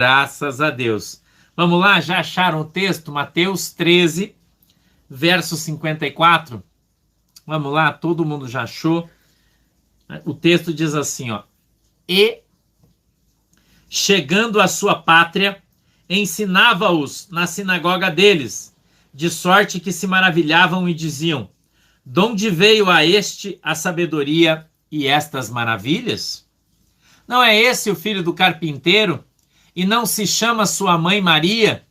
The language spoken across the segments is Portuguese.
Graças a Deus. Vamos lá, já acharam o texto? Mateus 13, verso 54. Vamos lá, todo mundo já achou. O texto diz assim, ó. E, chegando à sua pátria, ensinava-os na sinagoga deles, de sorte que se maravilhavam e diziam: donde veio a este a sabedoria e estas maravilhas? Não é esse o filho do carpinteiro? E não se chama sua mãe Maria,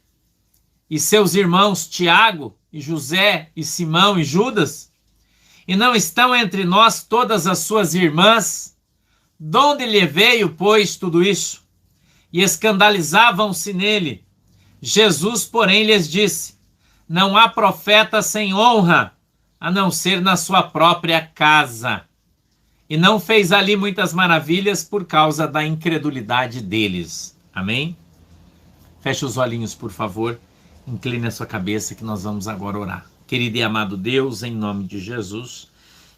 e seus irmãos Tiago, e José, e Simão, e Judas? E não estão entre nós todas as suas irmãs? Donde lhe veio, pois, tudo isso? E escandalizavam-se nele. Jesus, porém, lhes disse: não há profeta sem honra, a não ser na sua própria casa. E não fez ali muitas maravilhas por causa da incredulidade deles. Amém? Feche os olhinhos, por favor. Incline a sua cabeça que nós vamos agora orar. Querido e amado Deus, em nome de Jesus,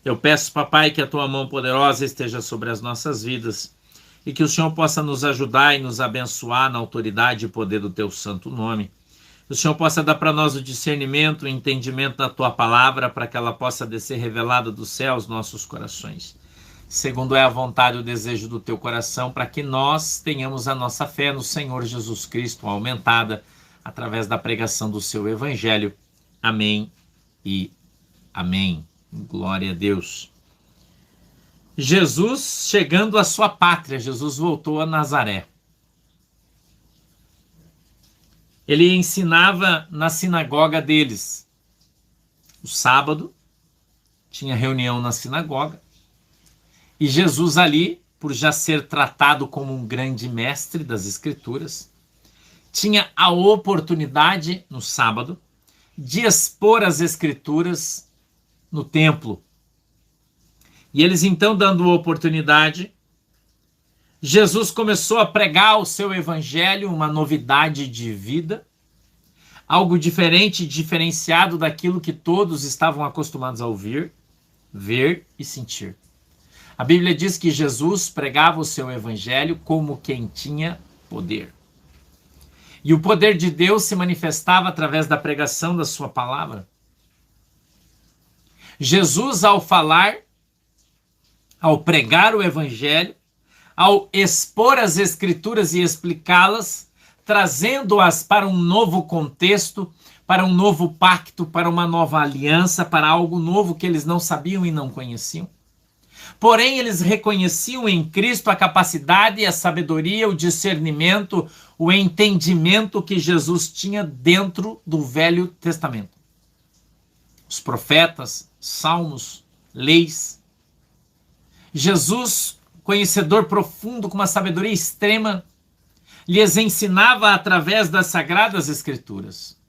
eu peço, papai, que a tua mão poderosa esteja sobre as nossas vidas e que o Senhor possa nos ajudar e nos abençoar na autoridade e poder do teu santo nome. Que o Senhor possa dar para nós o discernimento, o entendimento da tua palavra, para que ela possa descer revelada do céu aos nossos corações. Segundo é a vontade e o desejo do teu coração, para que nós tenhamos a nossa fé no Senhor Jesus Cristo aumentada através da pregação do seu evangelho. Amém e amém. Glória a Deus. Jesus chegando à sua pátria, Jesus voltou a Nazaré. Ele ensinava na sinagoga deles. O sábado tinha reunião na sinagoga. E Jesus ali, por já ser tratado como um grande mestre das Escrituras, tinha a oportunidade, no sábado, de expor as Escrituras no templo. E eles então, dando oportunidade, Jesus começou a pregar o seu evangelho, uma novidade de vida, algo diferente, diferenciado daquilo que todos estavam acostumados a ouvir, ver e sentir. A Bíblia diz que Jesus pregava o seu evangelho como quem tinha poder. E o poder de Deus se manifestava através da pregação da sua palavra. Jesus, ao falar, ao pregar o evangelho, ao expor as Escrituras e explicá-las, trazendo-as para um novo contexto, para um novo pacto, para uma nova aliança, para algo novo que eles não sabiam e não conheciam. Porém, eles reconheciam em Cristo a capacidade, a sabedoria, o discernimento, o entendimento que Jesus tinha dentro do Velho Testamento. Os profetas, salmos, leis. Jesus, conhecedor profundo, com uma sabedoria extrema, lhes ensinava através das Sagradas Escrituras.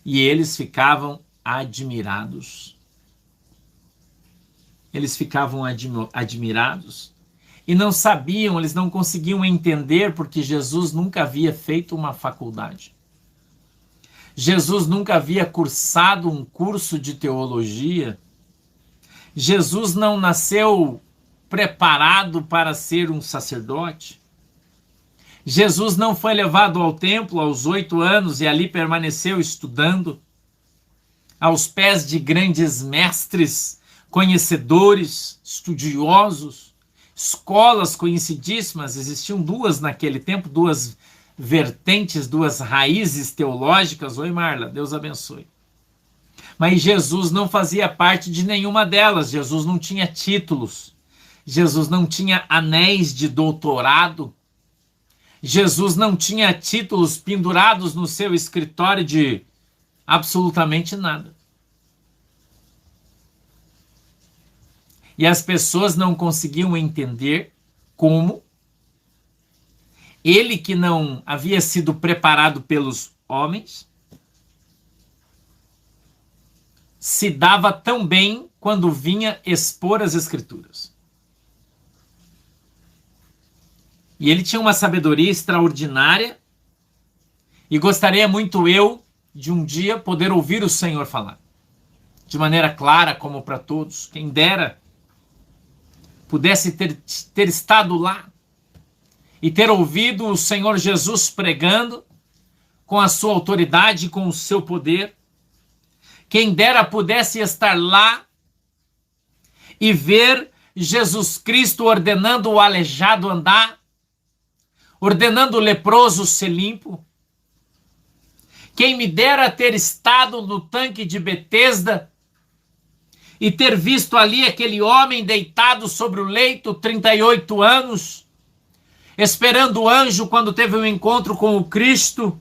E eles ficavam admirados. Eles ficavam admirados e não sabiam, eles não conseguiam entender porque Jesus nunca havia feito uma faculdade. Jesus nunca havia cursado um curso de teologia. Jesus não nasceu preparado para ser um sacerdote. Jesus não foi levado ao templo aos 8 anos e ali permaneceu estudando aos pés de grandes mestres, conhecedores, estudiosos, escolas conhecidíssimas. Existiam duas naquele tempo, duas vertentes, duas raízes teológicas. Oi, Marla, Deus abençoe. Mas Jesus não fazia parte de nenhuma delas. Jesus não tinha títulos. Jesus não tinha anéis de doutorado. Jesus não tinha títulos pendurados no seu escritório de absolutamente nada. E as pessoas não conseguiam entender como ele, que não havia sido preparado pelos homens, se dava tão bem quando vinha expor as Escrituras. E ele tinha uma sabedoria extraordinária e gostaria muito eu de um dia poder ouvir o Senhor falar de maneira clara, como para todos. Quem dera pudesse ter estado lá e ter ouvido o Senhor Jesus pregando com a sua autoridade, com o seu poder. Quem dera pudesse estar lá e ver Jesus Cristo ordenando o aleijado andar, ordenando o leproso ser limpo. Quem me dera ter estado no tanque de Betesda e ter visto ali aquele homem deitado sobre o leito, 38 anos, esperando o anjo quando teve um encontro com o Cristo.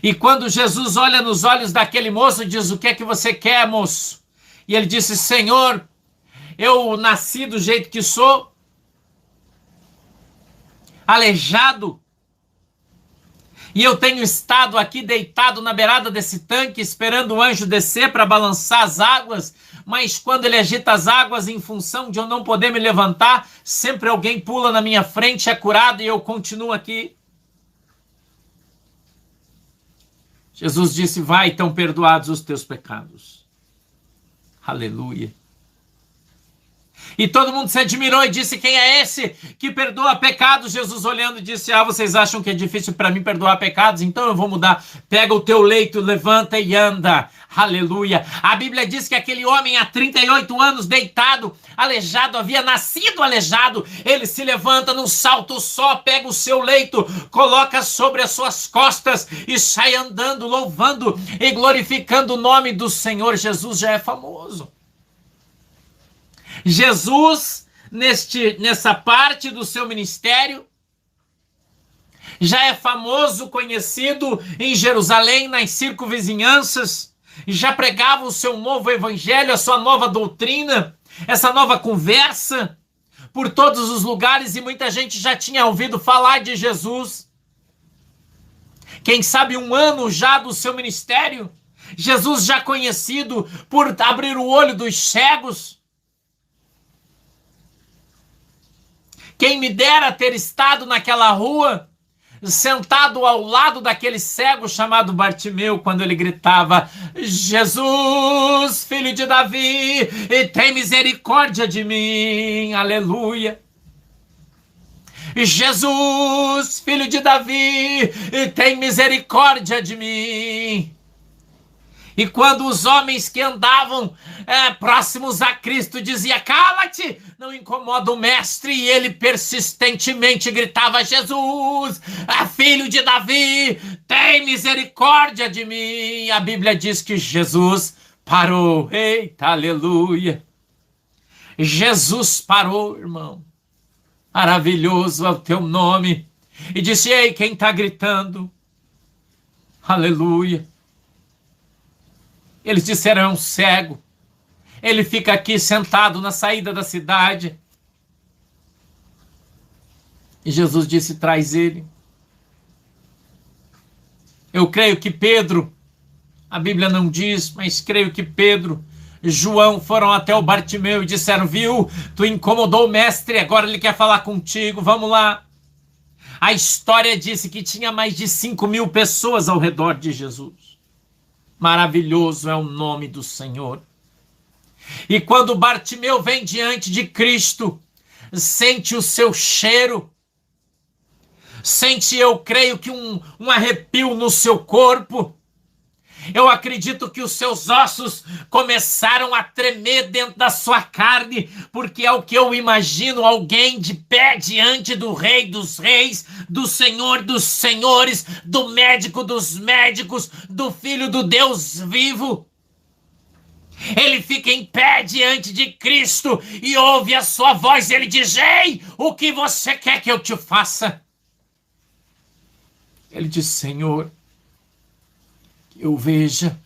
E quando Jesus olha nos olhos daquele moço, diz: o que é que você quer, moço? E ele disse: Senhor, eu nasci do jeito que sou, aleijado, e eu tenho estado aqui deitado na beirada desse tanque, esperando o anjo descer para balançar as águas, mas quando ele agita as águas, em função de eu não poder me levantar, sempre alguém pula na minha frente, é curado, e eu continuo aqui. Jesus disse: vai, estão perdoados os teus pecados. Aleluia. E todo mundo se admirou e disse: quem é esse que perdoa pecados? Jesus olhando disse: vocês acham que é difícil para mim perdoar pecados? Então eu vou mudar. Pega o teu leito, levanta e anda. Aleluia. A Bíblia diz que aquele homem há 38 anos deitado, aleijado, havia nascido aleijado. Ele se levanta num salto só, pega o seu leito, coloca sobre as suas costas e sai andando, louvando e glorificando o nome do Senhor. Jesus já é famoso. Jesus, nessa parte do seu ministério, já é famoso, conhecido em Jerusalém, nas circunvizinhanças, já pregava o seu novo evangelho, a sua nova doutrina, essa nova conversa, por todos os lugares, e muita gente já tinha ouvido falar de Jesus. Quem sabe 1 ano já do seu ministério, Jesus já conhecido por abrir o olho dos cegos. Quem me dera ter estado naquela rua, sentado ao lado daquele cego chamado Bartimeu, quando ele gritava: Jesus, filho de Davi, tem misericórdia de mim. Aleluia. Jesus, filho de Davi, tem misericórdia de mim. E quando os homens que andavam próximos a Cristo diziam: cala-te, não incomoda o mestre, e ele persistentemente gritava: Jesus, filho de Davi, tem misericórdia de mim. A Bíblia diz que Jesus parou. Eita, aleluia. Jesus parou, irmão. Maravilhoso é o teu nome. E disse: ei, quem está gritando? Aleluia. Eles disseram: é um cego. Ele fica aqui sentado na saída da cidade. E Jesus disse: traz ele. Eu creio que Pedro, a Bíblia não diz, mas creio que Pedro, João foram até o Bartimeu e disseram: viu, tu incomodou o mestre, agora ele quer falar contigo, vamos lá. A história disse que tinha mais de 5.000 pessoas ao redor de Jesus. Maravilhoso é o nome do Senhor. E quando Bartimeu vem diante de Cristo, sente o seu cheiro, sente, eu creio que um arrepio no seu corpo. Eu acredito que os seus ossos começaram a tremer dentro da sua carne, porque é o que eu imagino: alguém de pé diante do Rei dos Reis, do Senhor dos Senhores, do Médico dos Médicos, do Filho do Deus vivo. Ele fica em pé diante de Cristo e ouve a sua voz. Ele diz: ei, o que você quer que eu te faça? Ele diz: Senhor, eu veja.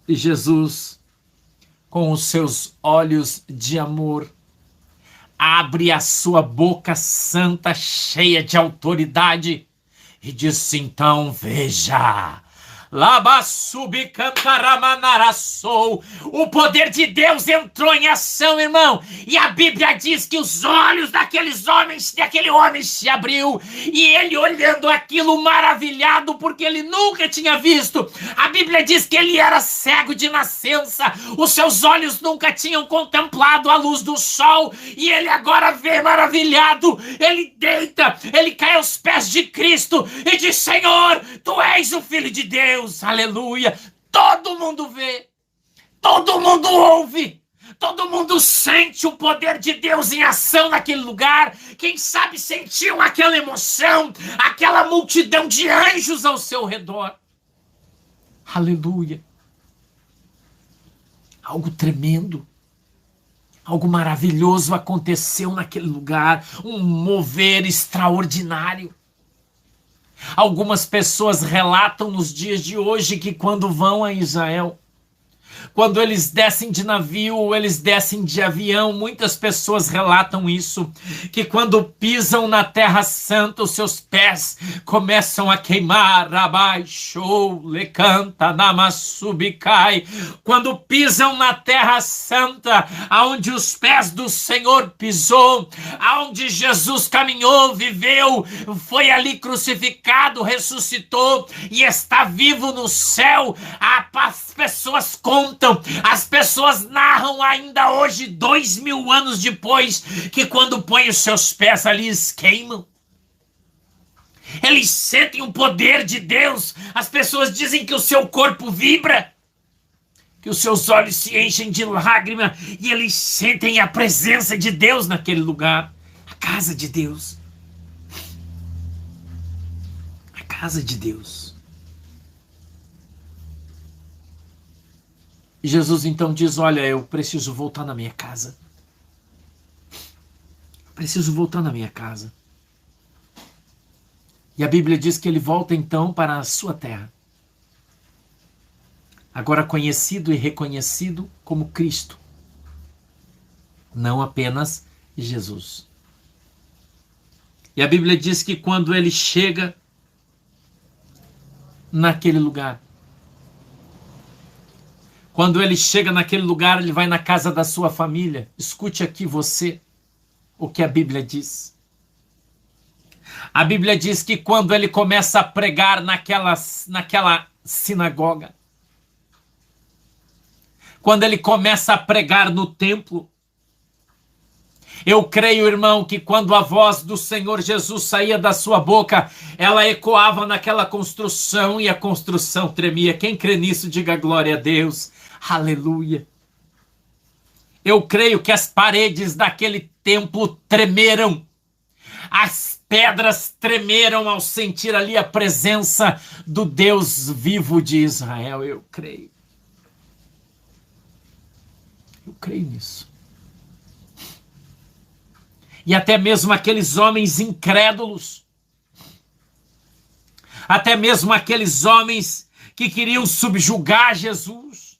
E Jesus, com os seus olhos de amor, abre a sua boca santa, cheia de autoridade, e disse: então veja. Labassubicantaramanassou. O poder de Deus entrou em ação, irmão. E a Bíblia diz que os olhos daquele homem se abriu. E ele olhando aquilo maravilhado, porque ele nunca tinha visto. A Bíblia diz que ele era cego de nascença. Os seus olhos nunca tinham contemplado a luz do sol. E ele agora vê maravilhado. Ele deita, ele cai aos pés de Cristo e diz: Senhor, tu és o Filho de Deus. Aleluia. Todo mundo vê, todo mundo ouve, todo mundo sente o poder de Deus em ação naquele lugar. Quem sabe sentiu aquela emoção, aquela multidão de anjos ao seu redor. Aleluia. Algo tremendo, algo maravilhoso aconteceu naquele lugar, um mover extraordinário. Algumas pessoas relatam nos dias de hoje que quando vão a Israel, quando eles descem de navio ou eles descem de avião, muitas pessoas relatam isso, que quando pisam na Terra Santa, os seus pés começam a queimar. Abaixo, lecanta, namasubicai. Quando pisam na Terra Santa, aonde os pés do Senhor pisou, aonde Jesus caminhou, viveu, foi ali crucificado, ressuscitou e está vivo no céu, as pessoas contam, as pessoas narram ainda hoje, 2000 anos depois, que quando põem os seus pés ali, eles queimam. Eles sentem o poder de Deus. As pessoas dizem que o seu corpo vibra, que os seus olhos se enchem de lágrima e eles sentem a presença de Deus naquele lugar. A casa de Deus. A casa de Deus. E Jesus então diz: olha, eu preciso voltar na minha casa. Eu preciso voltar na minha casa. E a Bíblia diz que ele volta então para a sua terra. Agora conhecido e reconhecido como Cristo. Não apenas Jesus. E a Bíblia diz que quando ele chega naquele lugar, quando ele chega naquele lugar, ele vai na casa da sua família. Escute aqui você o que a Bíblia diz. A Bíblia diz que quando ele começa a pregar naquela sinagoga, quando ele começa a pregar no templo, eu creio, irmão, que quando a voz do Senhor Jesus saía da sua boca, ela ecoava naquela construção e a construção tremia. Quem crê nisso, diga glória a Deus. Aleluia. Eu creio que as paredes daquele templo tremeram. As pedras tremeram ao sentir ali a presença do Deus vivo de Israel. Eu creio. Eu creio nisso. E até mesmo aqueles homens incrédulos, até mesmo aqueles homens que queriam subjugar Jesus,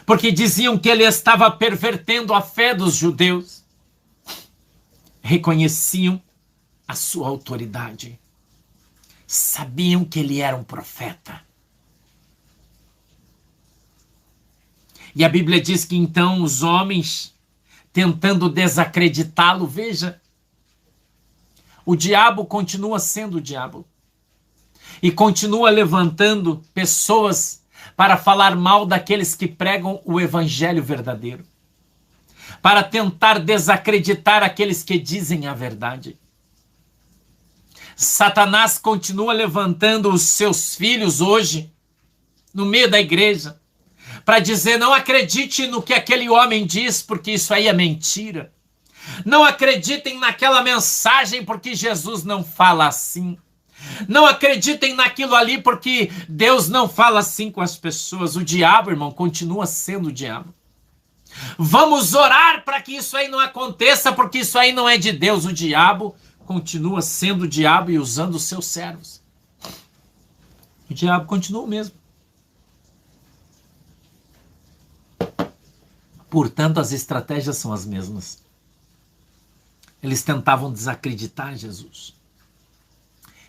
porque diziam que ele estava pervertendo a fé dos judeus, reconheciam a sua autoridade, sabiam que ele era um profeta. E a Bíblia diz que então os homens, tentando desacreditá-lo, veja, o diabo continua sendo o diabo e continua levantando pessoas para falar mal daqueles que pregam o evangelho verdadeiro, para tentar desacreditar aqueles que dizem a verdade. Satanás continua levantando os seus filhos hoje, no meio da igreja, para dizer: não acredite no que aquele homem diz, porque isso aí é mentira. Não acreditem naquela mensagem, porque Jesus não fala assim. Não acreditem naquilo ali, porque Deus não fala assim com as pessoas. O diabo, irmão, continua sendo o diabo. Vamos orar para que isso aí não aconteça, porque isso aí não é de Deus. O diabo continua sendo o diabo e usando os seus servos. O diabo continua o mesmo. Portanto, as estratégias são as mesmas. Eles tentavam desacreditar Jesus.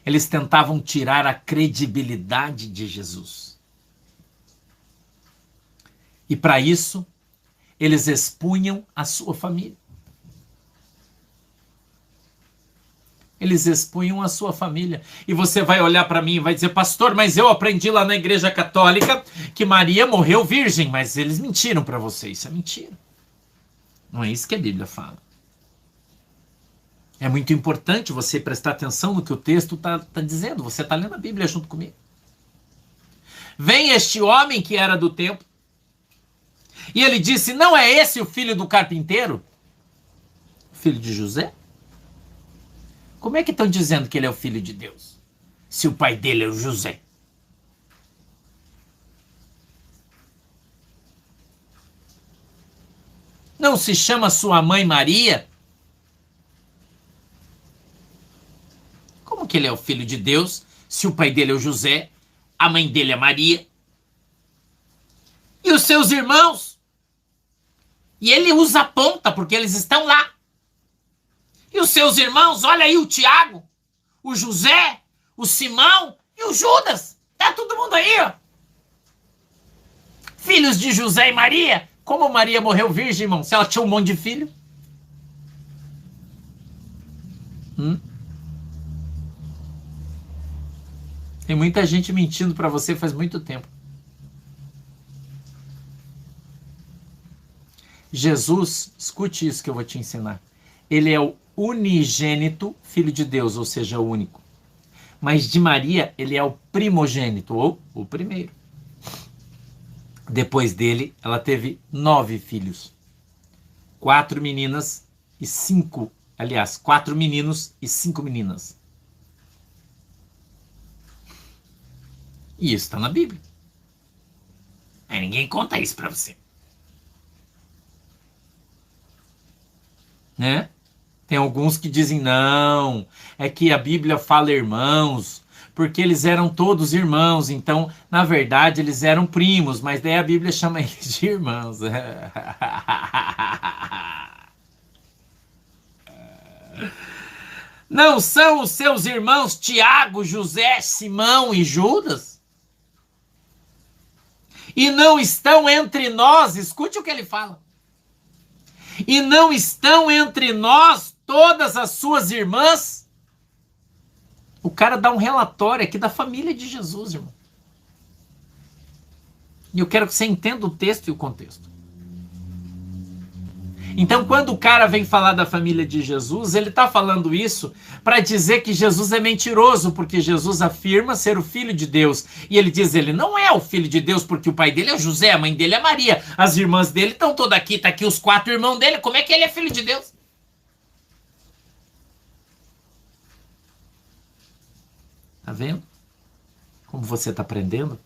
Eles tentavam tirar a credibilidade de Jesus. E para isso, eles expunham a sua família. Eles expunham a sua família. E você vai olhar para mim e vai dizer, pastor, mas eu aprendi lá na igreja católica que Maria morreu virgem. Mas eles mentiram para você. Isso é mentira. Não é isso que a Bíblia fala. É muito importante você prestar atenção no que o texto está dizendo. Você está lendo a Bíblia junto comigo. Vem este homem que era do templo. E ele disse, não é esse o filho do carpinteiro? Filho de José? Como é que estão dizendo que ele é o filho de Deus? Se o pai dele é o José. Não se chama sua mãe Maria? Como que ele é o filho de Deus, se o pai dele é o José, a mãe dele é Maria? E os seus irmãos? E ele usa a ponta, porque eles estão lá. E os seus irmãos, olha aí o Tiago, o José, o Simão e o Judas. Tá todo mundo aí, ó. Filhos de José e Maria. Como Maria morreu virgem, irmão? Se ela tinha um monte de filho. Tem muita gente mentindo para você faz muito tempo. Jesus, escute isso que eu vou te ensinar. Ele é o unigênito filho de Deus, ou seja, o único. Mas de Maria, ele é o primogênito, ou o primeiro. Depois dele, ela teve 9 filhos. 4 meninas e 5, aliás, 4 meninos e 5 meninas. E isso está na Bíblia. Aí ninguém conta isso para você. Né? Tem alguns que dizem, não, é que a Bíblia fala irmãos, porque eles eram todos irmãos, então, na verdade, eles eram primos, mas daí a Bíblia chama eles de irmãos. Não são os seus irmãos Tiago, José, Simão e Judas? E não estão entre nós, escute o que ele fala. E não estão entre nós todas as suas irmãs? O cara dá um relatório aqui da família de Jesus, irmão. E eu quero que você entenda o texto e o contexto. Então, quando o cara vem falar da família de Jesus, ele está falando isso para dizer que Jesus é mentiroso, porque Jesus afirma ser o filho de Deus. E ele diz, ele não é o filho de Deus, porque o pai dele é José, a mãe dele é Maria, as irmãs dele estão todas aqui, tá aqui os 4 irmãos dele, como é que ele é filho de Deus? Tá vendo? Como você está aprendendo?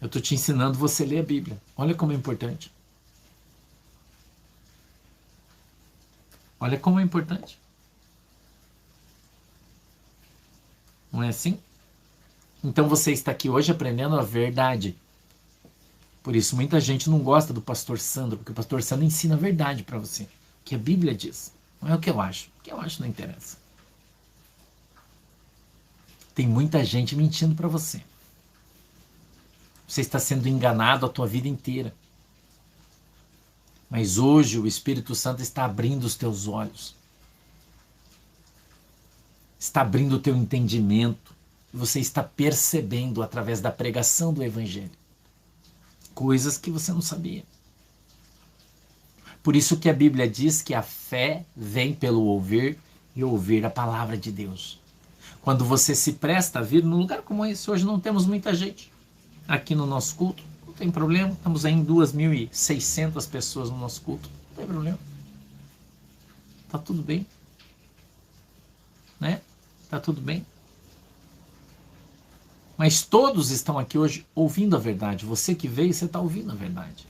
Eu estou te ensinando você a ler a Bíblia. Olha como é importante. Olha como é importante. Não é assim? Então você está aqui hoje aprendendo a verdade. Por isso muita gente não gosta do pastor Sandro, porque o pastor Sandro ensina a verdade para você. O que a Bíblia diz. Não é o que eu acho. O que eu acho não interessa. Tem muita gente mentindo para você. Você está sendo enganado a tua vida inteira. Mas hoje o Espírito Santo está abrindo os teus olhos. Está abrindo o teu entendimento. Você está percebendo através da pregação do Evangelho coisas que você não sabia. Por isso que a Bíblia diz que a fé vem pelo ouvir e ouvir a palavra de Deus. Quando você se presta a vir num lugar como esse, hoje não temos muita gente aqui no nosso culto. Não tem problema, estamos aí em 2.600 pessoas no nosso culto. Não tem problema. Tá tudo bem. Né? Tá tudo bem. Mas todos estão aqui hoje ouvindo a verdade. Você que veio, você está ouvindo a verdade.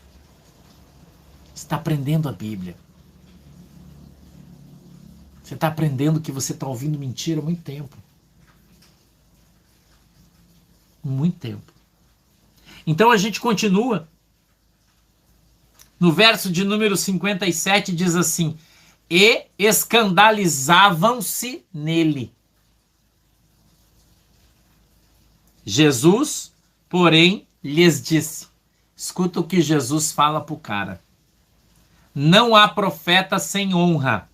Você está aprendendo a Bíblia. Você está aprendendo que você está ouvindo mentira há muito tempo. Muito tempo. Então a gente continua. No verso de número 57 diz assim: e escandalizavam-se nele. Jesus, porém, lhes disse. Escuta o que Jesus fala para o cara. Não há profeta sem honra,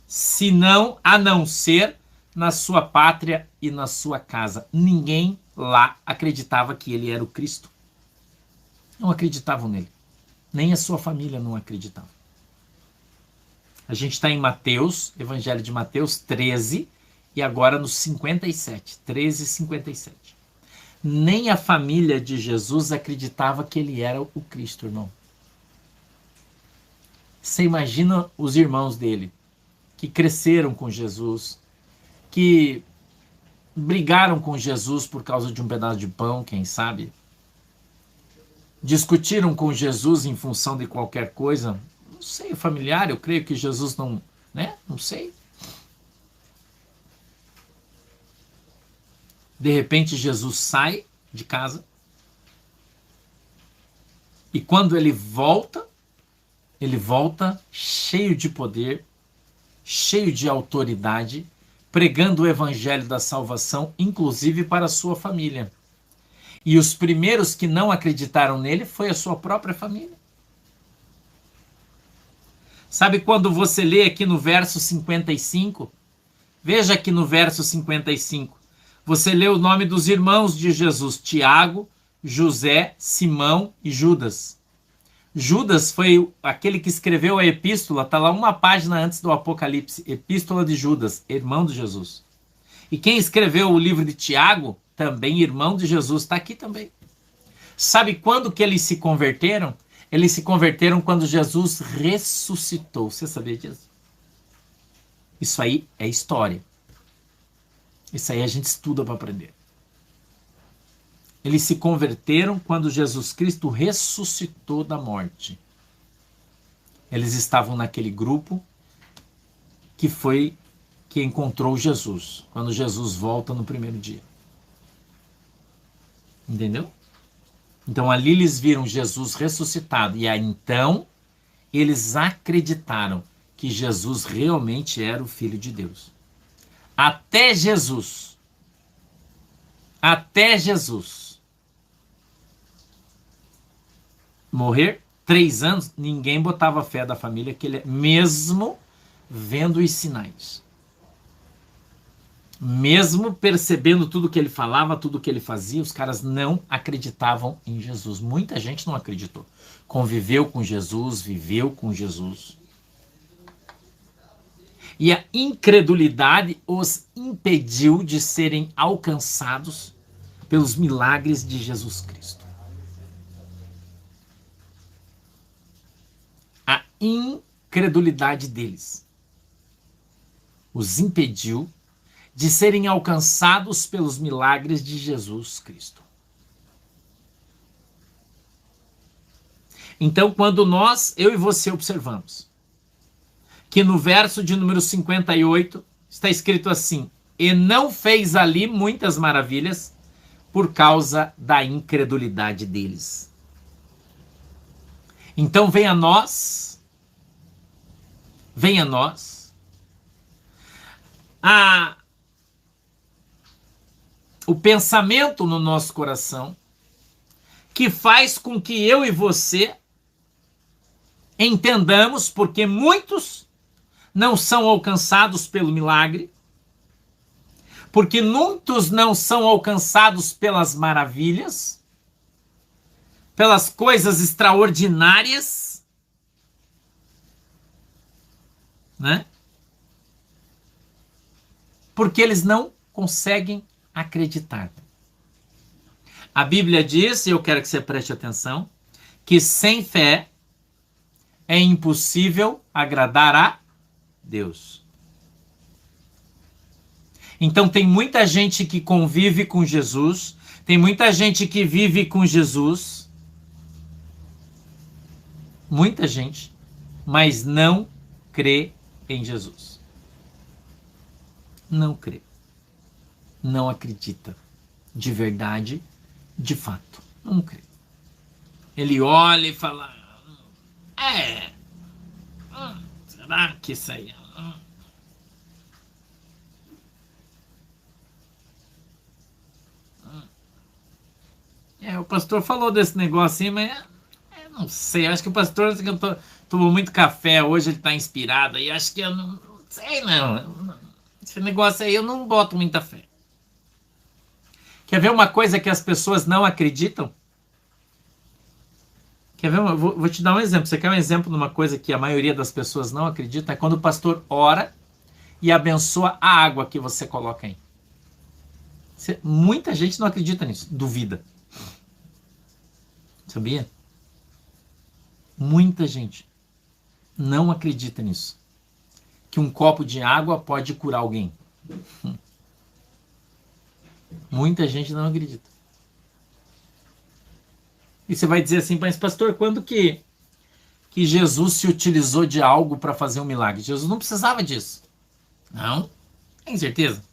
senão a não ser na sua pátria e na sua casa. Ninguém lá acreditava que ele era o Cristo. Não acreditavam nele. Nem a sua família não acreditava. A gente está em Mateus, Evangelho de Mateus 13, e agora no 57, 13 e 57. Nem a família de Jesus acreditava que ele era o Cristo, irmão. Você imagina os irmãos dele, que cresceram com Jesus, que brigaram com Jesus por causa de um pedaço de pão, quem sabe? Discutiram com Jesus em função de qualquer coisa. Não sei, familiar, eu creio que Jesus não, né? Não sei. De repente Jesus sai de casa e quando ele volta cheio de poder, cheio de autoridade, pregando o evangelho da salvação, inclusive para a sua família. E os primeiros que não acreditaram nele foi a sua própria família. Sabe quando você lê aqui no verso 55? Veja aqui no verso 55. Você lê o nome dos irmãos de Jesus, Tiago, José, Simão e Judas. Judas foi aquele que escreveu a epístola, está lá uma página antes do Apocalipse, Epístola de Judas, irmão de Jesus. E quem escreveu o livro de Tiago, também irmão de Jesus, está aqui também. Sabe quando que eles se converteram? Eles se converteram quando Jesus ressuscitou. Você sabia disso? Isso aí é história. Isso aí a gente estuda para aprender. Eles se converteram quando Jesus Cristo ressuscitou da morte. Eles estavam naquele grupo que encontrou Jesus, quando Jesus volta no primeiro dia. Entendeu? Então ali eles viram Jesus ressuscitado e aí então eles acreditaram que Jesus realmente era o Filho de Deus. Até Jesus morrer 3 anos, ninguém botava fé da família que ele, mesmo vendo os sinais, mesmo percebendo tudo que ele falava, tudo que ele fazia, os caras não acreditavam em Jesus. Muita gente não acreditou. Conviveu com Jesus, viveu com Jesus. E a incredulidade os impediu de serem alcançados pelos milagres de Jesus Cristo. A incredulidade deles os impediu de serem alcançados pelos milagres de Jesus Cristo. Então, quando eu e você observamos que no verso de número 58 está escrito assim: e não fez ali muitas maravilhas por causa da incredulidade deles. Então venha a nós o pensamento no nosso coração que faz com que eu e você entendamos porque muitos não são alcançados pelo milagre, porque muitos não são alcançados pelas maravilhas, pelas coisas extraordinárias, né? Porque eles não conseguem acreditar. A Bíblia diz, e eu quero que você preste atenção, que sem fé é impossível agradar a Deus. Então tem muita gente que convive com Jesus, tem muita gente que vive com Jesus, muita gente, mas não crê em Jesus. Não crê. Não acredita. De verdade, de fato. Não crê. Ele olha e fala: será que isso aí? O pastor falou desse negócio aí, mas não sei. Acho que o pastor assim, tomou muito café hoje, ele tá inspirado. E acho que eu não sei, não. Esse negócio aí eu não boto muita fé. Quer ver uma coisa que as pessoas não acreditam? Quer ver? Vou te dar um exemplo. Você quer um exemplo de uma coisa que a maioria das pessoas não acredita? É quando o pastor ora e abençoa a água que você coloca aí. Muita gente não acredita nisso, duvida. Sabia? Muita gente não acredita nisso. Que um copo de água pode curar alguém. Muita gente não acredita. E você vai dizer assim, mas pastor, quando que Jesus se utilizou de algo para fazer um milagre? Jesus não precisava disso. Não? Tem certeza?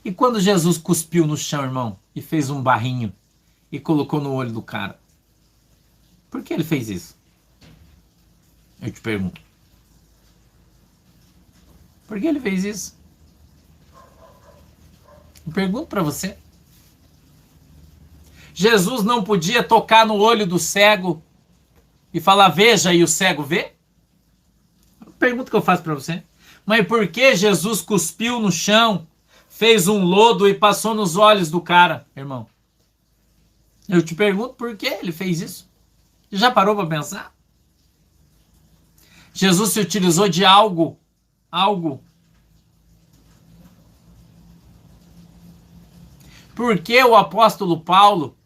E quando Jesus cuspiu no chão, irmão, e fez um barrinho e colocou no olho do cara? Por que ele fez isso? Eu te pergunto. Por que ele fez isso? Eu pergunto para você. Jesus não podia tocar no olho do cego e falar, veja, e o cego vê? Pergunta que eu faço para você. Mas por que Jesus cuspiu no chão, fez um lodo e passou nos olhos do cara, irmão? Eu te pergunto por que ele fez isso. Já parou para pensar? Jesus se utilizou de algo. Por que o apóstolo Paulo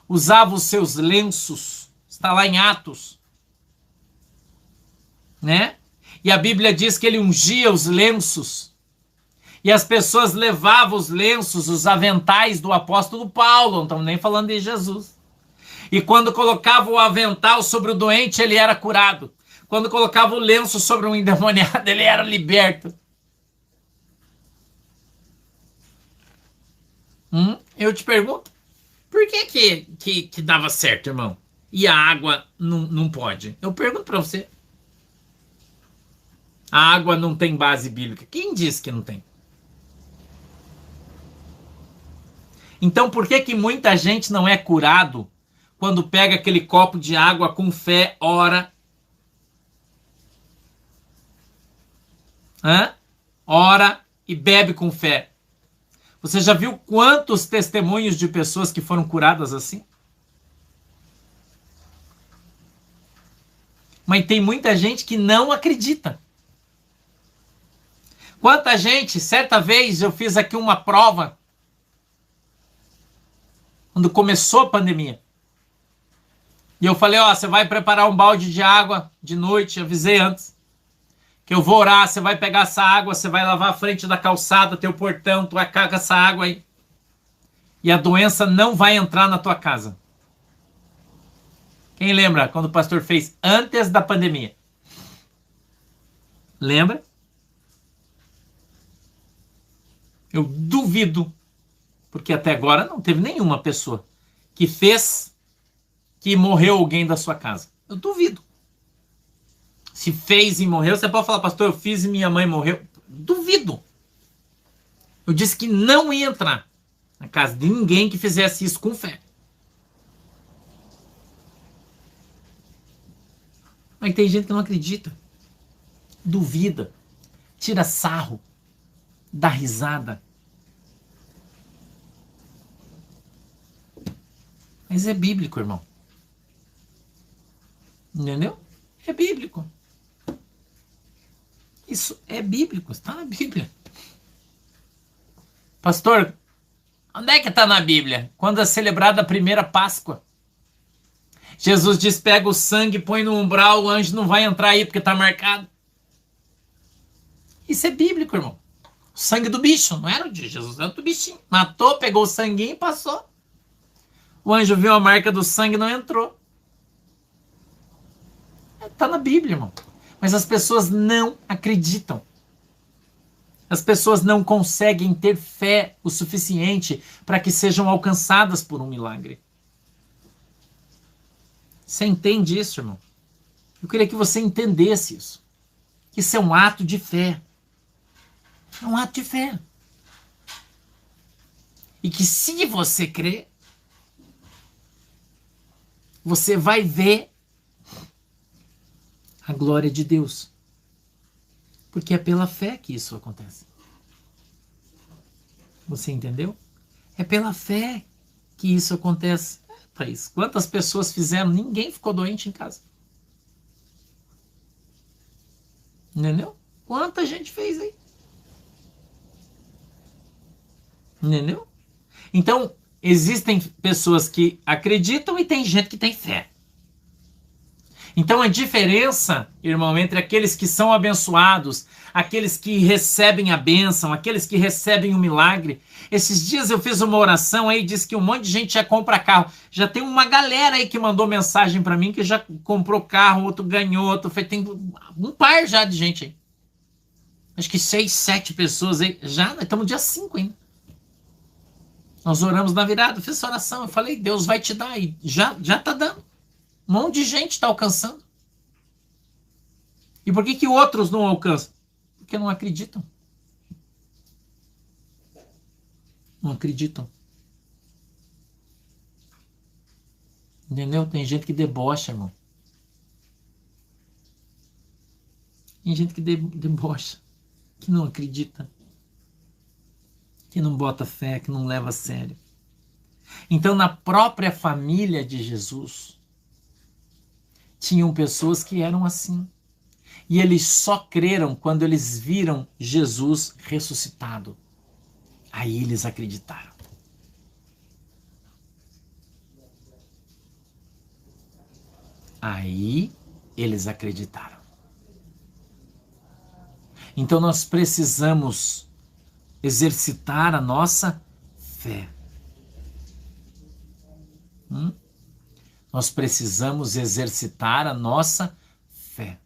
usava os seus lenços? Está lá em Atos. Né? E a Bíblia diz que ele ungia os lenços. E as pessoas levavam os lenços, os aventais do apóstolo Paulo. Não estamos nem falando de Jesus. E quando colocava o avental sobre o doente, ele era curado. Quando colocava o lenço sobre um endemoniado, ele era liberto. Eu te pergunto, por que dava certo, irmão? E a água não pode? Eu pergunto para você. A água não tem base bíblica. Quem disse que não tem? Então por que muita gente não é curado quando pega aquele copo de água com fé, ora? Ora e bebe com fé. Você já viu quantos testemunhos de pessoas que foram curadas assim? Mas tem muita gente que não acredita. Quanta gente, certa vez eu fiz aqui uma prova, quando começou a pandemia. E eu falei, você vai preparar um balde de água de noite, avisei antes. Que eu vou orar, você vai pegar essa água, você vai lavar a frente da calçada, teu portão, tu vai cagar essa água aí. E a doença não vai entrar na tua casa. Quem lembra quando o pastor fez antes da pandemia? Lembra? Eu duvido, porque até agora não teve nenhuma pessoa que fez que morreu alguém da sua casa. Eu duvido. Se fez e morreu, você pode falar, pastor, eu fiz e minha mãe morreu. Duvido. Eu disse que não ia entrar na casa de ninguém que fizesse isso com fé. Mas tem gente que não acredita. Duvida. Tira sarro. Dá risada. Mas é bíblico, irmão. Entendeu? É bíblico. Isso é bíblico, está na Bíblia. Pastor, onde é que está na Bíblia? Quando é celebrada a primeira Páscoa. Jesus diz, pega o sangue, põe no umbral, o anjo não vai entrar aí porque está marcado. Isso é bíblico, irmão. O sangue do bicho, não era o de Jesus, era do bichinho. Matou, pegou o sanguinho e passou. O anjo viu a marca do sangue e não entrou. Está na Bíblia, irmão. Mas as pessoas não acreditam. As pessoas não conseguem ter fé o suficiente para que sejam alcançadas por um milagre. Você entende isso, irmão? Eu queria que você entendesse isso. Isso é um ato de fé. É um ato de fé. E que se você crer, você vai ver a glória de Deus. Porque é pela fé que isso acontece. Você entendeu? É pela fé que isso acontece. Thaís, quantas pessoas fizeram? Ninguém ficou doente em casa. Entendeu? Quanta gente fez aí? Entendeu? Então, existem pessoas que acreditam e tem gente que tem fé. Então, a diferença, irmão, entre aqueles que são abençoados, aqueles que recebem a bênção, aqueles que recebem o milagre. Esses dias eu fiz uma oração aí, disse que um monte de gente já compra carro. Já tem uma galera aí que mandou mensagem para mim que já comprou carro, outro ganhou, outro fez. Tem um par já de gente aí. Acho que 6, 7 pessoas aí. Já, nós estamos no dia 5 ainda. Nós oramos na virada, eu fiz essa oração, eu falei, Deus vai te dar, e já tá dando. Um monte de gente está alcançando. E por que outros não alcançam? Porque não acreditam. Não acreditam. Entendeu? Tem gente que debocha, irmão. Tem gente que debocha, que não acredita, que não bota fé, que não leva a sério. Então, na própria família de Jesus, tinham pessoas que eram assim. E eles só creram quando eles viram Jesus ressuscitado. Aí eles acreditaram. Aí eles acreditaram. Então nós precisamos exercitar a nossa fé. Nós precisamos exercitar a nossa fé.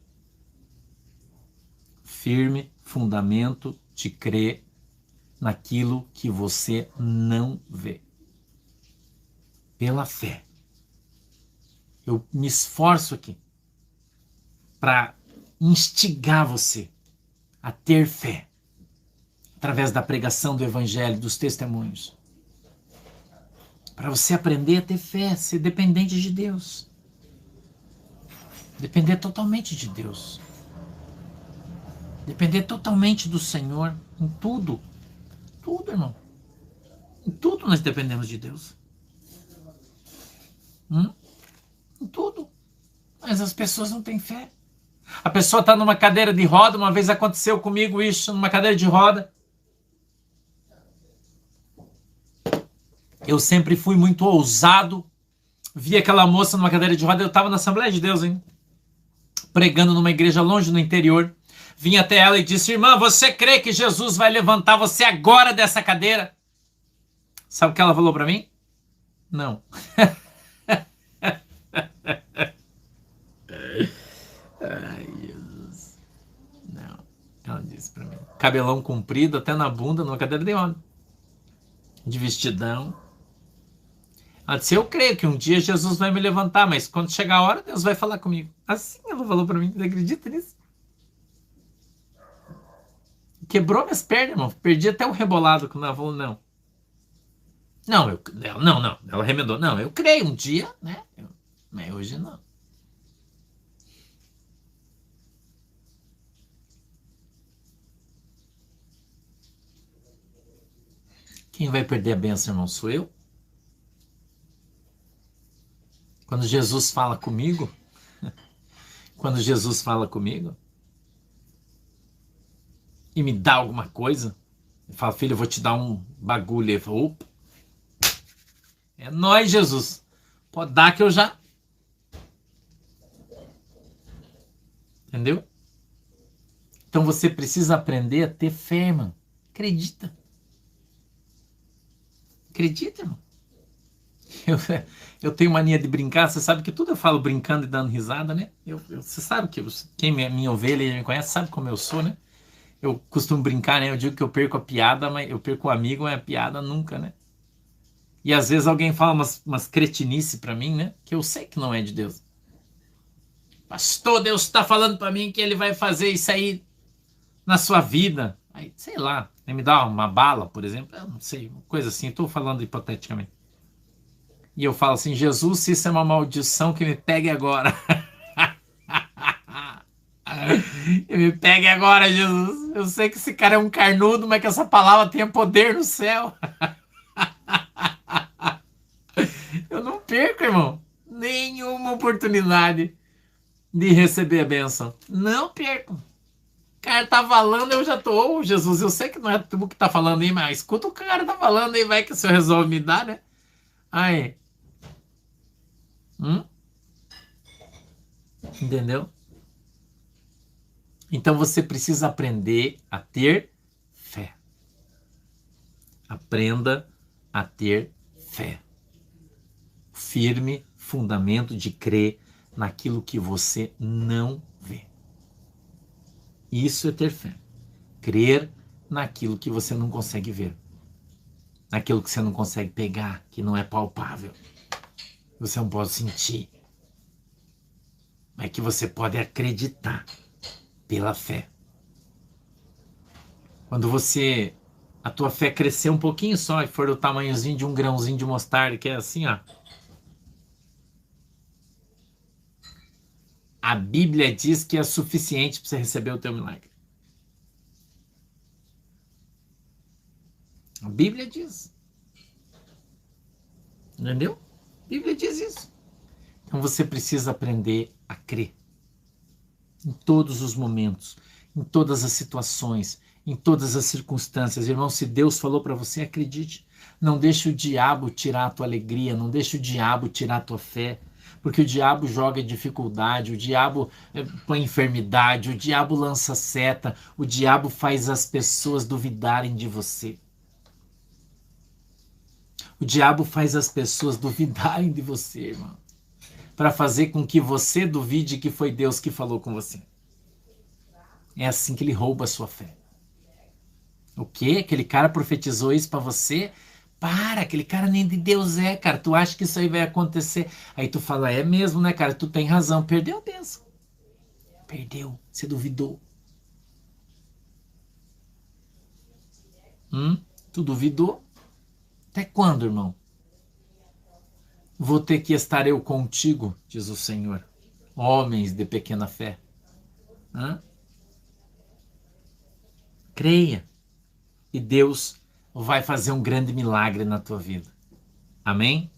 Firme fundamento de crer naquilo que você não vê. Pela fé. Eu me esforço aqui para instigar você a ter fé através da pregação do evangelho, dos testemunhos. Para você aprender a ter fé, ser dependente de Deus. Depender totalmente de Deus. Depender totalmente do Senhor em tudo. Tudo, irmão. Em tudo nós dependemos de Deus. Em tudo. Mas as pessoas não têm fé. A pessoa está numa cadeira de roda, uma vez aconteceu comigo isso, numa cadeira de roda. Eu sempre fui muito ousado. Vi aquela moça numa cadeira de roda, eu estava na Assembleia de Deus, hein? Pregando numa igreja longe no interior. Vim até ela e disse, irmã, você crê que Jesus vai levantar você agora dessa cadeira? Sabe o que ela falou para mim? Não. Ai, Jesus. Não. Ela disse para mim. Cabelão comprido até na bunda, numa cadeira de roda. De vestidão. Ela disse, eu creio que um dia Jesus vai me levantar, mas quando chegar a hora, Deus vai falar comigo. Assim ela falou para mim. Você acredita nisso? Quebrou minhas pernas, irmão. Perdi até o rebolado quando ela falou não. Não. Ela remendou. Não, eu creio um dia, né? Mas hoje não. Quem vai perder a bênção, irmão, sou eu? Quando Jesus fala comigo, e me dá alguma coisa, ele fala, filho, eu vou te dar um bagulho. Ele fala, opa, é nóis, Jesus. Pode dar que eu já... Entendeu? Então você precisa aprender a ter fé, irmão. Acredita. Acredita, irmão. Eu tenho mania de brincar, você sabe que tudo eu falo brincando e dando risada, né? Você sabe que quem é minha ovelha e me conhece sabe como eu sou, né? Eu costumo brincar, né? Eu digo que eu perco a piada, mas eu perco o amigo, mas a piada nunca, né? E às vezes alguém fala umas cretinice pra mim, né? Que eu sei que não é de Deus. Pastor, Deus está falando pra mim que ele vai fazer isso aí na sua vida. Aí, sei lá, me dá uma bala, por exemplo. Eu não sei, uma coisa assim. Eu tô falando hipoteticamente. E eu falo assim, Jesus, se isso é uma maldição, que me pegue agora. Me pegue agora, Jesus. Eu sei que esse cara é um carnudo, mas que essa palavra tenha poder no céu. Eu não perco, irmão, nenhuma oportunidade de receber a bênção. Não perco. O cara tá falando, eu já tô. Ô, Jesus, eu sei que não é tu que tá falando aí, mas escuta o cara tá falando aí, vai que o Senhor resolve me dar, né? Aí. Entendeu? Então você precisa aprender a ter fé. Aprenda a ter fé. Firme fundamento de crer naquilo que você não vê. Isso é ter fé. Crer naquilo que você não consegue ver. Naquilo que você não consegue pegar, que não é palpável. Você não pode sentir. Mas que você pode acreditar pela fé. Quando a tua fé crescer um pouquinho só e for do tamanhozinho de um grãozinho de mostarda, que é assim, ó. A Bíblia diz que é suficiente para você receber o teu milagre. A Bíblia diz. Entendeu? A Bíblia diz isso. Então você precisa aprender a crer. Em todos os momentos, em todas as situações, em todas as circunstâncias. Irmão, se Deus falou para você, acredite. Não deixe o diabo tirar a tua alegria, não deixe o diabo tirar a tua fé. Porque o diabo joga dificuldade, o diabo põe enfermidade, o diabo lança seta, o diabo faz as pessoas duvidarem de você. O diabo faz as pessoas duvidarem de você, irmão. Para fazer com que você duvide que foi Deus que falou com você. É assim que ele rouba a sua fé. O quê? Aquele cara profetizou isso para você? Para, aquele cara nem de Deus é, cara. Tu acha que isso aí vai acontecer? Aí tu fala, é mesmo, né, cara? Tu tem razão. Perdeu a bênção. Perdeu. Você duvidou. Tu duvidou? Até quando, irmão? Vou ter que estar eu contigo, diz o Senhor. Homens de pequena fé. Creia. E Deus vai fazer um grande milagre na tua vida. Amém?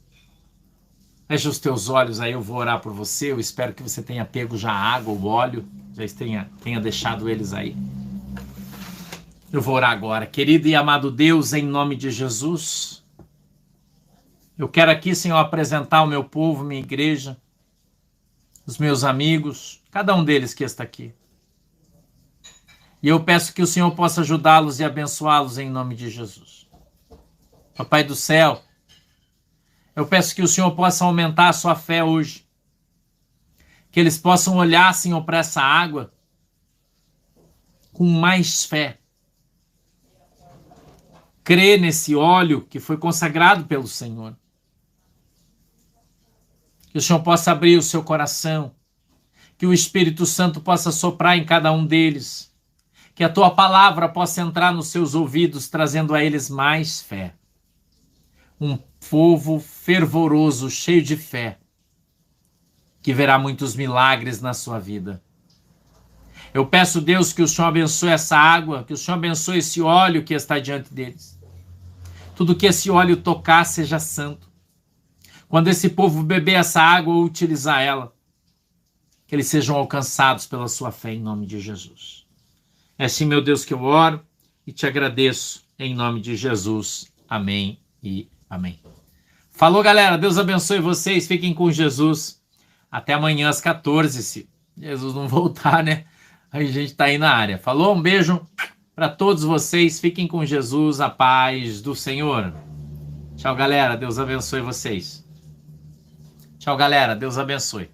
Fecha os teus olhos aí, eu vou orar por você. Eu espero que você tenha pego já a água, o óleo, já tenha deixado eles aí. Eu vou orar agora. Querido e amado Deus, em nome de Jesus, eu quero aqui, Senhor, apresentar o meu povo, minha igreja, os meus amigos, cada um deles que está aqui. E eu peço que o Senhor possa ajudá-los e abençoá-los em nome de Jesus. Papai do céu, eu peço que o Senhor possa aumentar a sua fé hoje. Que eles possam olhar, Senhor, para essa água com mais fé. Crer nesse óleo que foi consagrado pelo Senhor. Que o Senhor possa abrir o seu coração. Que o Espírito Santo possa soprar em cada um deles. Que a tua palavra possa entrar nos seus ouvidos, trazendo a eles mais fé. Um povo fervoroso, cheio de fé, que verá muitos milagres na sua vida. Eu peço, Deus, que o Senhor abençoe essa água, que o Senhor abençoe esse óleo que está diante deles. Tudo que esse óleo tocar seja santo. Quando esse povo beber essa água ou utilizar ela, que eles sejam alcançados pela sua fé em nome de Jesus. É assim, meu Deus, que eu oro e te agradeço em nome de Jesus. Amém e amém. Falou, galera. Deus abençoe vocês. Fiquem com Jesus. Até amanhã às 14, se Jesus não voltar, né? A gente tá aí na área. Falou? Um beijo para todos vocês. Fiquem com Jesus. A paz do Senhor. Tchau, galera. Deus abençoe vocês. Tchau, galera. Deus abençoe.